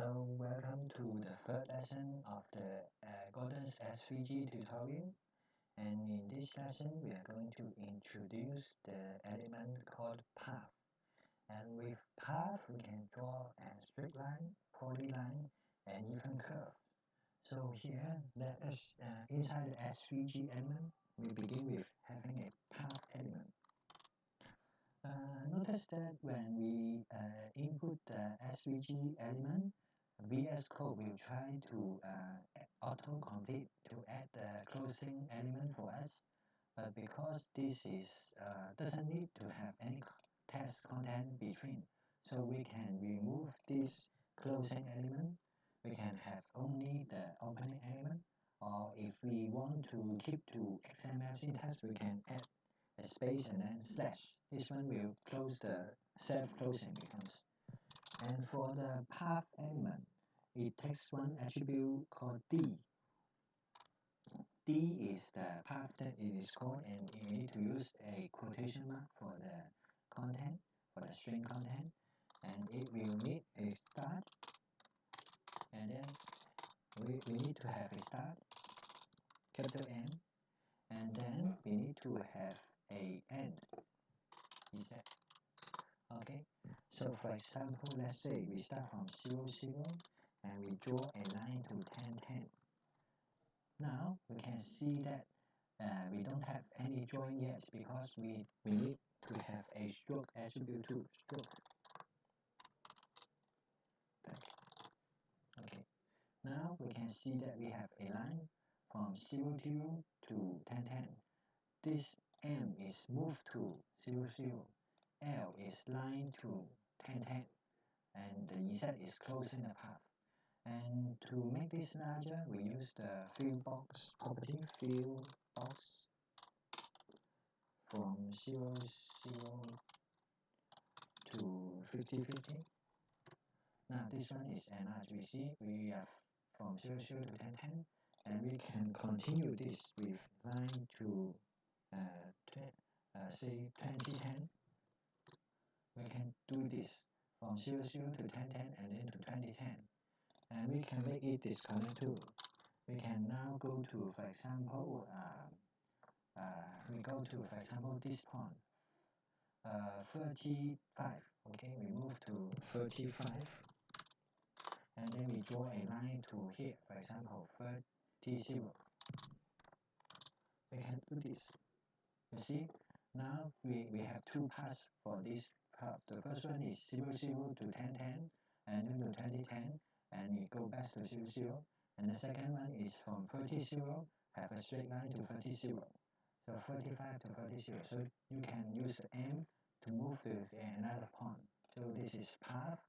Hello, welcome to the third lesson of the Gordon's SVG tutorial. And in this lesson, we are going to introduce the element called path. And with path, we can draw a straight line, polyline, and even curve. So here, let us inside the SVG element, we begin with having a path element. Notice that when we input the SVG element, VS Code will try to auto-complete to add the closing element for us, but because this is doesn't need to have any text content between, so we can remove this closing element. We can have only the opening element, or if we want to keep to XML syntax, we can add a space and then slash. This one will close the self-closing becomes. And for the path element, it takes one attribute called D. D is the path that it is called, and you need to use a quotation mark for the content, for the string content, and it will need a start, and then we need to have a start, capital M, and then we need to have a end. Is that okay? So for example, let's say we start from 0, 0, and we draw a line to 10, 10. Now we can see that we don't have any drawing yet because we need to have a stroke attribute to stroke. Okay. Now we can see that we have a line from 0, 0 to 10, 10. This M is moved to 0, 0. L is line to 10, 10. And the Z is closing the path. And to make this larger, we use the fill box property, fill box from 0, 0 to 50, 50. Now this one is enlarged. We see we have from 0, 0 to 10, 10, and we can continue this with line to say 20, 10. We can do this from 0, 0 to 10, 10 and then to 20, 10. And we can make it disconnect too. We can now go to, for example, we go to, for example, this point, 35. Okay, we move to 35, and then we draw a line to here, for example, 30, 0. We can do this. You see, now we have two paths for this path. The first one is 0, 0 to 10, 10, and then to 20, 10, and we go back to 0, 0. And the second one is from 30, 0, have a straight line to 30, 0. So 35 to 30, 0. So you can use the M to move to another point. So this is path.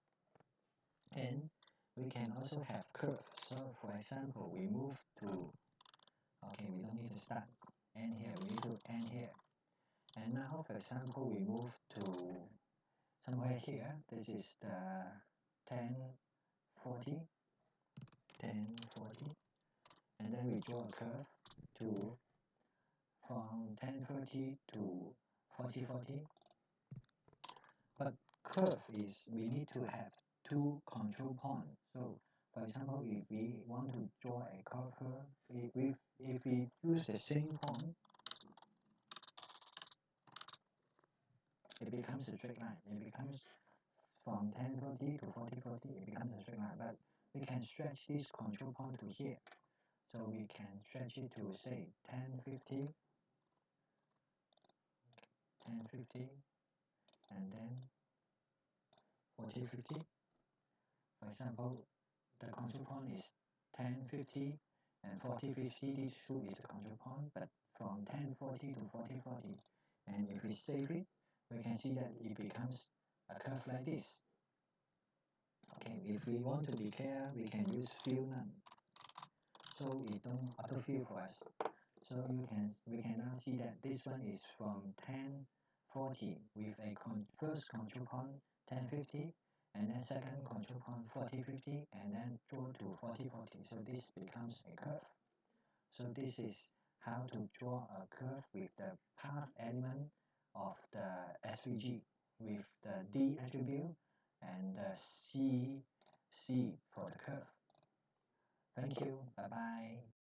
And we can also have curve. So for example, we move to, okay, we don't need to start end here, we need to end here. And now, for example, we move to somewhere here. This is the 10, 40, 10, 40. And then we draw a curve to from 1030 to 4040. But curve is we need to have two control points. So for example, if we want to draw a curve, if we use the same point, it becomes a straight line. It becomes from 1040 to 4040, it becomes a straight line. But we can stretch this control point to here. So we can stretch it to say 1050, 1050, and then 4050. For example, the control point is 1050 and 4050. These two is the control point, but from 1040 to 4040. And if we save it, we can see that it becomes a curve like this. Okay, if we want to be clear, we can use fill none, so it don't autofill for us. So we can now see that this one is from 1040 with a first control point 1050, and then second control point 4050, and then draw to 4040. So this becomes a curve. So this is how to draw a curve with the path element of the SVG with the D attribute and the C C for the curve. Thank you. Bye bye.